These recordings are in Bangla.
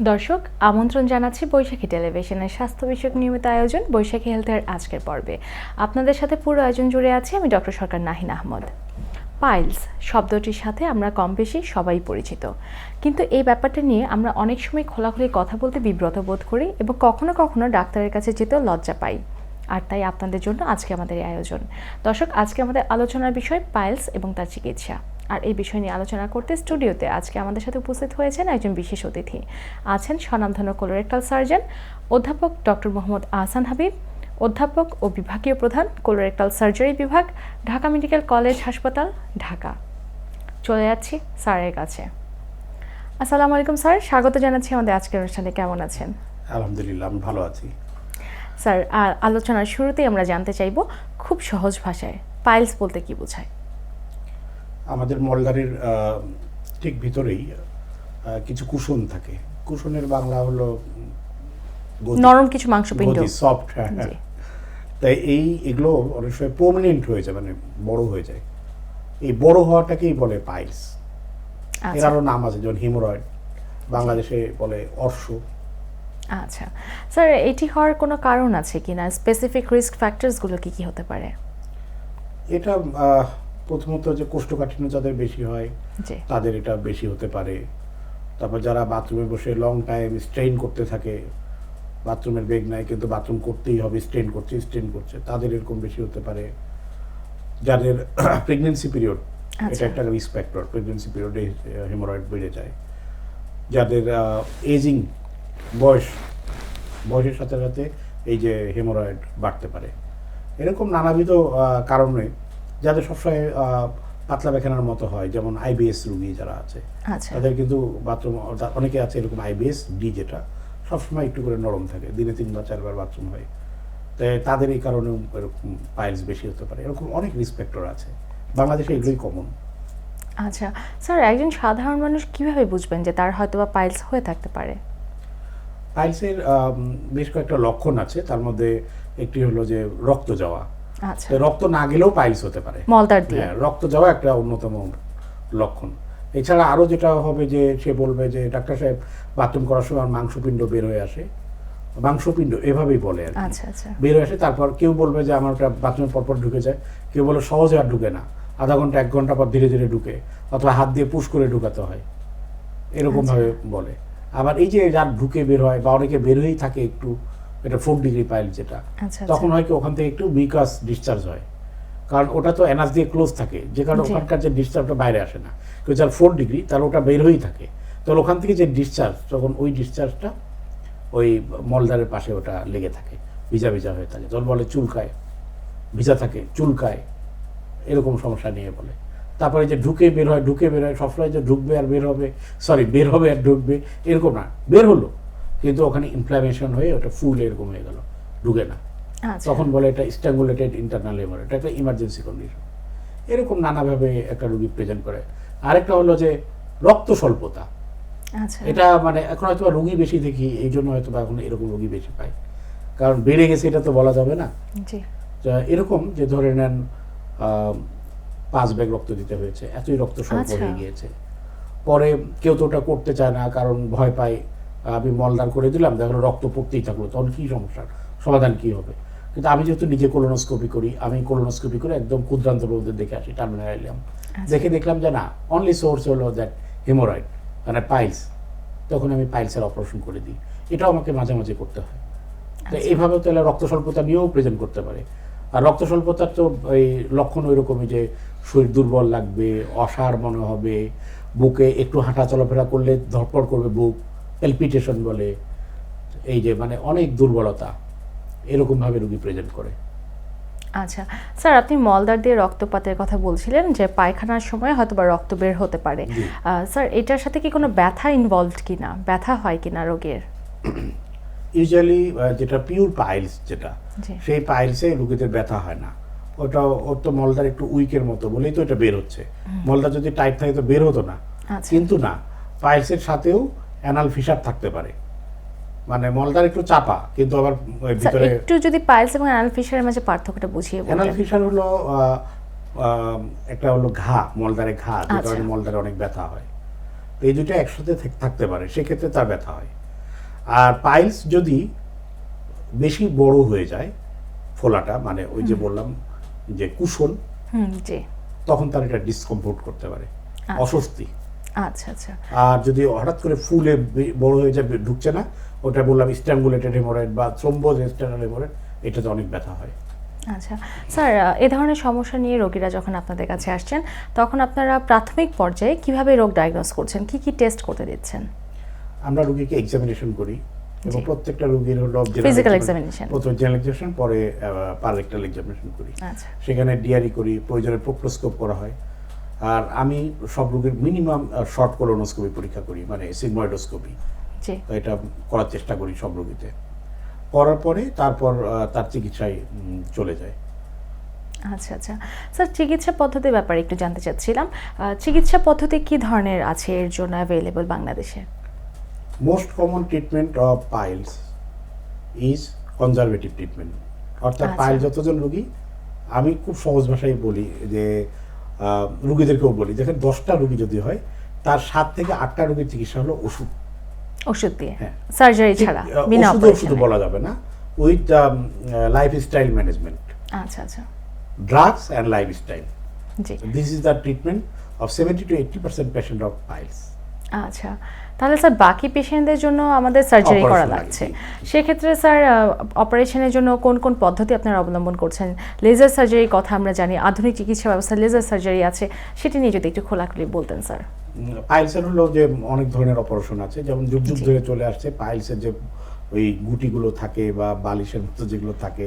দর্শক আমন্ত্রণ জানাচ্ছি বৈশাখী টেলিভিশনের স্বাস্থ্য বিষয়ক নিয়মিত আয়োজন বৈশাখী হেলথের আজকের পর্বে। আপনাদের সাথে পুরো আয়োজন জুড়ে আছি আমি ডক্টর সরকার নাহিন আহমদ। পাইলস শব্দটির সাথে আমরা কম বেশি সবাই পরিচিত, কিন্তু এই ব্যাপারটা নিয়ে আমরা অনেক সময় খোলাখুলি কথা বলতে বিব্রত বোধ করি এবং কখনো কখনো ডাক্তারের কাছে যেতেও লজ্জা পাই। আর তাই আপনাদের জন্য আজকে আমাদের এই আয়োজন। দর্শক, আজকে আমাদের আলোচনার বিষয় পাইলস এবং তার চিকিৎসা। আর এই বিষয় নিয়ে আলোচনা করতে স্টুডিওতে আজকে আমাদের সাথে উপস্থিত হয়েছেন একজন বিশেষ অতিথি। আছেন স্বনামধন্য কোলোরেক্টাল সার্জন অধ্যাপক ডক্টর মোহাম্মদ আহসান হাবিব, অধ্যাপক ও বিভাগীয় প্রধান কোলোরেক্টাল সার্জারি বিভাগ, ঢাকা মেডিকেল কলেজ হাসপাতাল, ঢাকা। চলে যাচ্ছি স্যারের কাছে। আসসালামু আলাইকুম স্যার, স্বাগত জানাচ্ছি আমাদের আজকের অনুষ্ঠানে। কেমন আছেন? আলহামদুলিল্লাহ, আমি ভালো আছি। স্যার, আলোচনার শুরুতেই আমরা জানতে চাইব খুব সহজ ভাষায় পাইলস বলতে কি বোঝায়? আমাদের মলদ্বারের ঠিক ভিতরেই কিছু কুশন থাকে। কুশনের বাংলা হলো নরম কিছু মাংসপিণ্ড, সফট। তাই এগুলো অনেক সময় পার্মানেন্ট হয়ে যায়, মানে বড় হয়ে যায়। এই বড় হওয়াটাকেই বলে পাইলস। এর আরও নাম আছে, যেমন হিমোরয়েড, বাংলাদেশে বলে অর্শ। আচ্ছা স্যার, এটি হওয়ার কোনো কারণ আছে কিনা? স্পেসিফিক রিস্ক ফ্যাক্টরসগুলো কি কি হতে পারে? এটা প্রথমত যে কোষ্ঠকাঠিন্য যাদের বেশি হয় তাদের এটা বেশি হতে পারে। তারপর যারা বাথরুমে বসে লং টাইম স্ট্রেইন করতে থাকে, বাথরুমের বেগ নাই কিন্তু বাথরুম করতেই হবে, স্ট্রেইন করছে, তাদের এরকম বেশি হতে পারে। যাদের প্রেগনেন্সি পিরিয়ড, এটা একটা রিস্ক ফ্যাক্টর, প্রেগনেন্সি পিরিয়ডে হেমোরয়েড বেড়ে যায়। যাদের এজিং, বয়সের সাথে সাথে এই যে হেমোরয়েড বাড়তে পারে। এরকম নানাবিধ কারণে যাদের সবসময় পাতলা পায়খানার মতো হয়, যেমন আইবিএস রোগী যারা আছে, তাদের কিন্তু বাথরুম, অনেকে আছে এরকম আইবিএস ডি, যেটা সবসময় একটু করে নরম থাকে, দিনে 3 বা 4 বার বাথরুম হয়, তাই তাদের এই কারণেও এরকম পাইলস বেশি হতে পারে। এরকম অনেক রিস্ক ফ্যাক্টর আছে, বাংলাদেশে এগুলোই কমন। আচ্ছা স্যার, একজন সাধারণ মানুষ কিভাবে বুঝবেন যে তার হয়তো বা পাইলস হয়ে থাকতে পারে? পাইলসের বেশ কয়েকটা লক্ষণ আছে, তার মধ্যে একটি হলো যে রক্ত যাওয়া। রক্ত না গেলেও পাইলস হতে পারে, মলদ্বার দিয়ে রক্ত যাওয়া একটা অন্যতম লক্ষণ। এছাড়া আরও যেটা হবে যে সে বলবে যে ডাক্তার সাহেব বাথরুম করার সময় মাংসপিণ্ড বের হয়ে আসে, মাংসপিণ্ড এভাবেই বলে আর বের হয়ে আসে। তারপর কেউ বলবে যে আমার ওটা বাথরুমের পরপর ঢুকে যায়, কেউ বলে সহজে আর ঢুকে না, আধা ঘন্টা 1 ঘন্টা পর ধীরে ধীরে ঢুকে, অথবা হাত দিয়ে পুশ করে ঢুকাতে হয়, এরকমভাবে বলে। আবার এই যে যার ঢুকে বের হয় বা অনেকে বের হয়েই থাকে একটু, এটা 4 ডিগ্রি পাইলস যেটা, তখন হয় কি ওখান থেকে একটু মিউকাস ডিসচার্জ হয়, কারণ ওটা তো এনাস দিয়ে ক্লোজ থাকে, যে কারণে ওখানকার যে ডিসচার্জটা বাইরে আসে না। কেউ যার 4 ডিগ্রি তার ওটা বের হয়েই থাকে, তাহলে ওখান থেকে যে ডিসচার্জ, তখন ওই ডিসচার্জটা ওই মলদ্বারের পাশে ওটা লেগে থাকে, ভিজা ভিজা হয়ে থাকে, তখন বলে চুলকায়, ভিজা থাকে চুলকায়, এরকম সমস্যা নিয়ে বলে। তারপরে যে ঢুকে বের হয় সবসময় যে ঢুকবে আর বের হবে, বের হবে আর ঢুকবে এরকম না, বের হলো কিন্তু ওখানে ইনফ্লামেশন হয়ে ওটা ফুল এরকম হয়ে গেল, ঢুকে না, তখন বলে এটা স্ট্র্যাঙ্গুলেটেড ইন্টারনাল হেমারেজ, এটা একটা ইমার্জেন্সি কন্ডিশন। এরকম নানাভাবে একটা রোগী প্রেজেন্ট করে। আরেকটা হলো যে রক্ত স্বল্পতা। এটা মানে এখন হয়তো রোগী বেশি দেখি, এই জন্য হয়তো এখন এরকম রোগী বেশি পাই, কারণ বেড়ে গেছে এটা তো বলা যাবে না। এরকম যে ধরে নেন 5 ব্যাগ রক্ত দিতে হয়েছে, এতই রক্ত স্বল্প হয়ে গিয়েছে, পরে কেউ তো ওটা করতে চায় না, কারণ ভয় পায়, আমি মলদার করে দিলাম, দেখো রক্ত পড়তেই থাকলো, তখন কী সমস্যার সমাধান কী হবে? কিন্তু আমি যেহেতু নিজে কোলোনোস্কোপি করি, আমি কোলোনোস্কোপি করে একদম ক্ষুদ্রান্ত রোগীদের দেখে আসি, টার্মিনাল এলাম, দেখলাম যে না, অনলি সোর্স হলো দ্যাট হেমোরয়েড, মানে পাইলস, তখন আমি পাইলসের অপারেশন করে দিই। এটাও আমাকে মাঝে মাঝে করতে হয়। তো এইভাবে তাহলে রক্ত স্বল্পতা নিয়েও প্রেজেন্ট করতে পারে। আর রক্ত স্বল্পতার তো এই লক্ষণ ওই রকমই, যে শরীর দুর্বল লাগবে, অসাড় মনে হবে, বুকে একটু হাঁটা চলাফেরা করলে ধড়পড় করবে বুক, এলপিটেশন বলে, এই যে মানে অনেক দুর্বলতা, এরকমভাবে রোগী প্রেজেন্ট করে। আচ্ছা স্যার, আপনি মলদ্বার দিয়ে রক্তপাতের কথা বলছিলেন যে পায়খানার সময় হয়তো বা রক্ত বের হতে পারে। স্যার, এটার সাথে কি কোনো ব্যথা ইনভলভড কিনা, ব্যথা হয় কিনা রোগীর? ইউজুয়ালি যেটা পিওর পাইলস, যেটা সেই পাইলসে রোগীদের ব্যথা হয় না। ওর তো মলদ্বার একটু উইকের মতো বলেই তো এটা বের হচ্ছে, মলদ্বার যদি টাইট থাকে তো বের হতো না। কিন্তু না, পাইলসের সাথেও অ্যানাল ফিশার থাকতে পারে, মানে মলদ্বার একটু চাপা কিন্তু আবার ভিতরে। একটু যদি পাইলস এবং অ্যানাল ফিশারের মাঝে পার্থক্যটা বুঝিয়ে বলুন। অ্যানাল ফিশার হলো একটা হলো ঘা, মলদ্বারে ঘা, যে কারণে মলদ্বারে অনেক ব্যথা হয়। তো এই দুটো একসাথে থাকতে পারে, সেক্ষেত্রে তার ব্যথা হয়। আর পাইলস যদি বেশি বড় হয়ে যায়, ফোলাটা মানে ওই যে বললাম যে কুশন, তখন তার এটা ডিসকমফোর্ট করতে পারে, অস্বস্তি। আচ্ছা আচ্ছা। আর যদি হঠাৎ করে ফুলে বড় হয়ে যায়, ঢুকছে না, ওটা বললাম স্ট্র্যাঙ্গুলেটেড হেমোরয়েড বা থ্রোম্বোজ এক্সটার্নাল হেমোরয়েড, এটাতে অনেক ব্যথা হয়। আচ্ছা স্যার, এ ধরনের সমস্যা নিয়ে রোগীরা যখন আপনাদের কাছে আসছেন, তখন আপনারা প্রাথমিক পর্যায়ে কিভাবে রোগ ডায়াগনোস করছেন, কি কি টেস্ট করতে দিচ্ছেন? আমরা রোগীকে এক্সামিনেশন করি এবং প্রত্যেকটা রোগীর হলো ফিজিক্যাল এক্সামিনেশন, প্রথমে জেনারেল এক্সামিনেশন, পরে পাররেক্টাল এক্সামিনেশন করি। সেখানে ডিআরই করি, প্রয়োজনে প্রোক্টোস্কোপ করা হয়। আর আমি সব রোগীর মিনিমাম শর্ট কোলোনোস্কোপি পরীক্ষা করি, মানে সিগময়েডোস্কোপি, এটা করার চেষ্টা করি সব রোগীতে। করার পরে তারপর তার চিকিৎসায় চলে যায়। আচ্ছা আচ্ছা স্যার, চিকিৎসা পদ্ধতির ব্যাপারে একটু জানতে চাচ্ছিলাম। চিকিৎসা পদ্ধতি কি ধরনের আছে এর জন্য অ্যাভেলেবল বাংলাদেশে? Most common treatment of piles is conservative treatment, অর্থাৎ পাইল যতজন রোগী, আমি খুব সহজ ভাষায় বলি যে রুগীদেরকেও বলি, দেখেন 10টা রোগী যদি হয়, তার 7 থেকে 8টা রোগীর চিকিৎসা হলো ওষুধ দিয়ে, সার্জারি ছাড়া, বিনা অপারেশনে। শুধু বলা যাবে না, উইথ লাইফস্টাইল ম্যানেজমেন্ট। আচ্ছা আচ্ছা। Drugs and lifestyle, G, this is the treatment of 70 to 80% patient of piles. আচ্ছা, তাহলে স্যার বাকি পেশেন্টদের জন্য আমাদের সার্জারি করা লাগছে, সেক্ষেত্রে স্যার অপারেশনের জন্য কোন কোন পদ্ধতি আপনারা অবলম্বন করছেন? লেজার সার্জারির কথা আমরা জানি, আধুনিক চিকিৎসা ব্যবস্থা লেজার সার্জারি আছে, সেটি নিয়ে যদি একটু খোলাখুলি বলতেন স্যার। পাইলসের হলো যে অনেক ধরনের অপারেশন আছে, যেমন যুগ যুগ ধরে চলে আসছে পাইলসের যে ওই গুটিগুলো থাকে বা বালিশের মতো যেগুলো থাকে,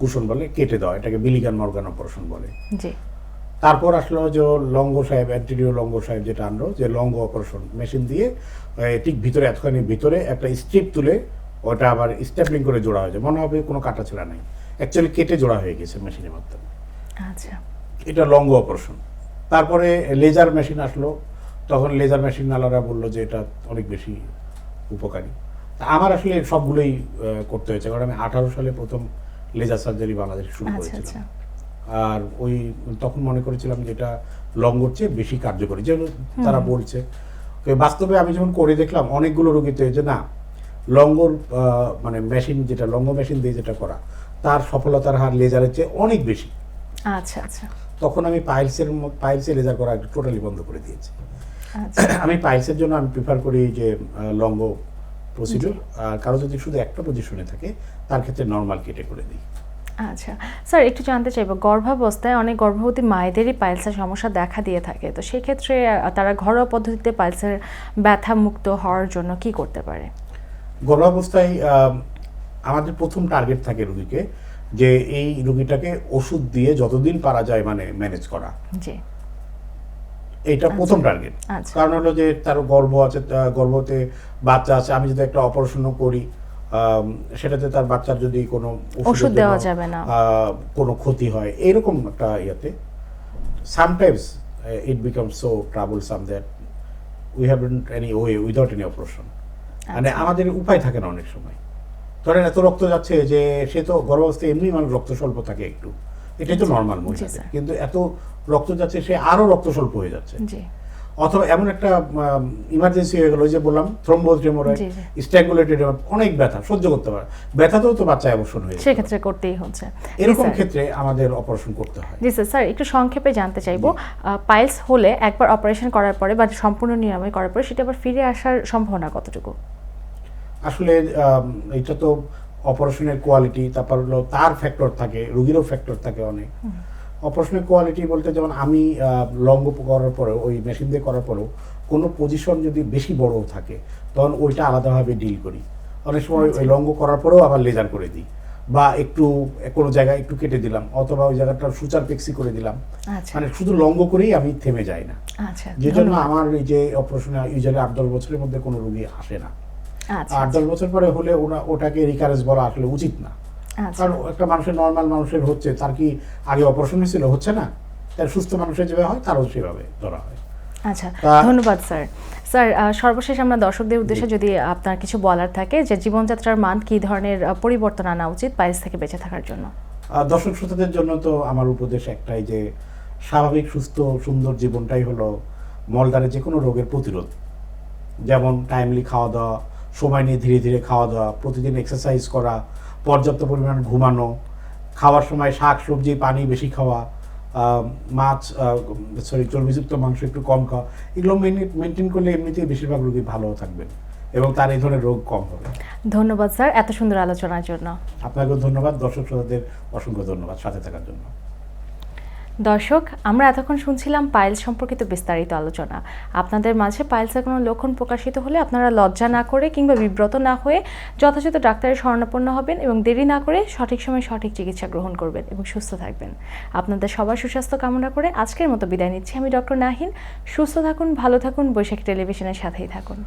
কুশন বলে, কেটে দেওয়া, এটাকে বিলিগান মর্গান অপারেশন বলে। জি। তারপর আসলো যে লঙ্গ সাহেব, অ্যান্টিরিও লঙ্গ সাহেব, যেটা আনলো যে লঙ্গ অপারেশন, মেশিন দিয়ে ঠিক ভিতরে এতখানি ভিতরে একটা স্ট্রিপ তুলে ওটা আবার স্টেপলিং করে জোড়া হয়েছে, মনে হবে কোনো কাটাছেঁড়া নাই, অ্যাকচুয়ালি কেটে জোড়া হয়ে গেছে মেশিনের মাধ্যমে। আচ্ছা, এটা লঙ্গ অপারেশন। তারপরে লেজার মেশিন আসলো, তখন লেজার মেশিন আলাদা বললো যে এটা অনেক বেশি উপকারী। আমার আসলে সবগুলোই করতে হয়েছে, কারণ আমি 18 সালে প্রথম লেজার সার্জারি বাংলাদেশে শুরু করেছিলাম। আর ওই তখন মনে করেছিলাম যে এটা লঙ্গর চেয়ে বেশি কার্যকরী, যেগুলো তারা বলছে। বাস্তবে আমি যখন করে দেখলাম অনেকগুলো রোগীতে যে না, লঙ্গর মানে মেশিন, যেটা লঙ্গ মেশিন দিয়ে যেটা করা, তার সফলতার হার লেজারের চেয়ে অনেক বেশি। আচ্ছা আচ্ছা। তখন আমি পাইলসে লেজার করা টোটালি বন্ধ করে দিয়েছি। আমি পাইলসের জন্য আমি প্রিফার করি যে লঙ্গ প্রসিডিউর, আর কারো যদি শুধু একটা পজিশনে থাকে তার ক্ষেত্রে নর্মাল কেটে করে দিই। আচ্ছা স্যার, একটু জানতে চাইবো, গর্ভাবস্থায় অনেক গর্ভবতী মায়েদেরই পাইলসের সমস্যা দেখা দিয়ে থাকে, তো সেই ক্ষেত্রে তারা ঘরোয়া পদ্ধতিতে পাইলসের ব্যথা মুক্ত হওয়ার জন্য কি করতে পারে? গর্ভাবস্থায় আমাদের প্রথম টার্গেট থাকে রোগীকে যে এই রোগীটাকে ওষুধ দিয়ে যতদিন পারা যায় মানে ম্যানেজ করা। জি, এইটা প্রথম টার্গেট। কারণ হলো যে তার গর্ভ আছে, গর্ভতে বাচ্চা আছে, আমি যদি একটা অপারেশনও করি সেটাতে তার বাচ্চার যদি কোনো ওষুধ দেওয়া যাবে না, কোনো ক্ষতি হয়, এরকম একটা ইয়েতে sometimes it becomes so troublesome that we haven't any way without any operation. মানে আমাদের উপায় থাকে না অনেক সময়। ধরেন এত রক্ত যাচ্ছে যে সে তো গর্ভাবস্থায় এমনি মানুষ রক্ত স্বল্প থাকে একটু, এটাই তো নর্মাল মহিলাদের, কিন্তু এত রক্ত যাচ্ছে সে আরো রক্ত স্বল্প হয়ে যাচ্ছে। অথবা এমন একটা ইমার্জেন্সি হয়ে গেল, যে বললাম থ্রোম্বোজ হেমোরয়েড, স্ট্র্যাঙ্গুলেটেড, অনেক ব্যথা সহ্য করতে পারে, ব্যথাতেও তো বাচ্চা অ্যাবর্শন হয়ে যায়, সেক্ষেত্রে করতেই হচ্ছে। এরকম ক্ষেত্রে আমাদের অপারেশন করতে হয়। জি স্যার, একটু সংক্ষেপে জানতে চাইবো, পাইলস হলে একবার অপারেশন করার পরে বা সম্পূর্ণ নিরাময় করার পরে সেটা আবার ফিরে আসার সম্ভাবনা কতটুকু? আসলে এটা তো অপারেশনের কোয়ালিটি, তারপর হলো তার ফ্যাক্টর থাকে, রোগীরও ফ্যাক্টর থাকে অনেক। অপারেশনের কোয়ালিটি বলতে যেমন আমি লঙ্গ করার পরেও, ওই মেশিন দিয়ে করার পরেও কোনো পজিশন যদি বেশি বড় থাকে তখন ওইটা আলাদাভাবে ডিল করি। অনেক সময় ওই লঙ্গ করার পরেও আবার লেজার করে দিই, বা একটু কোনো জায়গায় একটু কেটে দিলাম, অথবা ওই জায়গাটা সুচার পেক্সি করে দিলাম। মানে শুধু লঙ্গ করেই আমি থেমে যাই না, যে জন্য আমার এই যে অপারেশনে ইউজুয়ালি 8-10 বছরের মধ্যে কোনো রোগী আসে না। 8-10 বছর পরে হলে ওটাকে রিকারেন্স বলা আসলে উচিত না, কারণ একটা মানুষের, নর্মাল মানুষের হচ্ছে, তার কি আগে অপারেশন হয়েছিল? হচ্ছে না। তার সুস্থ মানুষের যেভাবে হয় তারও সেভাবে ধরা হয়। আচ্ছা, ধন্যবাদ স্যার। স্যার, সর্বশেষ আমরা দর্শকদের উদ্দেশ্যে যদি আপনার কিছু বলার থাকে, যে জীবনযাত্রার মান কি ধরনের পরিবর্তন আনা উচিত পাইলস থেকে বেঁচে থাকার জন্য? দর্শক শ্রোতাদের জন্য তো আমার উপদেশ একটাই, যে স্বাভাবিক সুস্থ সুন্দর জীবনটাই হলো মলদ্বারে যে কোনো রোগের প্রতিরোধ। যেমন টাইমলি খাওয়া দাওয়া, সময় নিয়ে ধীরে ধীরে খাওয়া দাওয়া, প্রতিদিন এক্সারসাইজ করা, পর্যাপ্ত পরিমাণ ঘুমানো, খাওয়ার সময় শাক সবজি পানি বেশি খাওয়া, মাছ চর্বিযুক্ত মাংস একটু কম খাওয়া, এগুলো মেনটেন করলে এমনিতেই বেশিরভাগ রোগী ভালো থাকবেন এবং তার এই ধরনের রোগ কম হবে। ধন্যবাদ স্যার এত সুন্দর আলোচনার জন্য। আপনাকেও ধন্যবাদ, দর্শক শ্রোতাদের অসংখ্য ধন্যবাদ সাথে থাকার জন্য। দর্শক, আমরা এতক্ষণ শুনছিলাম পাইলস সম্পর্কিত বিস্তারিত আলোচনা। আপনাদের মাঝে পাইলসের কোনো লক্ষণ প্রকাশিত হলে আপনারা লজ্জা না করে কিংবা বিব্রত না হয়ে যথাযথ ডাক্তারের শরণাপন্ন হবেন এবং দেরি না করে সঠিক সময়ে সঠিক চিকিৎসা গ্রহণ করবেন এবং সুস্থ থাকবেন। আপনাদের সবার সুস্বাস্থ্য কামনা করে আজকের মতো বিদায় নিচ্ছি আমি ডক্টর নাহিন। সুস্থ থাকুন, ভালো থাকুন, বৈশাখী টেলিভিশনের সাথেই থাকুন।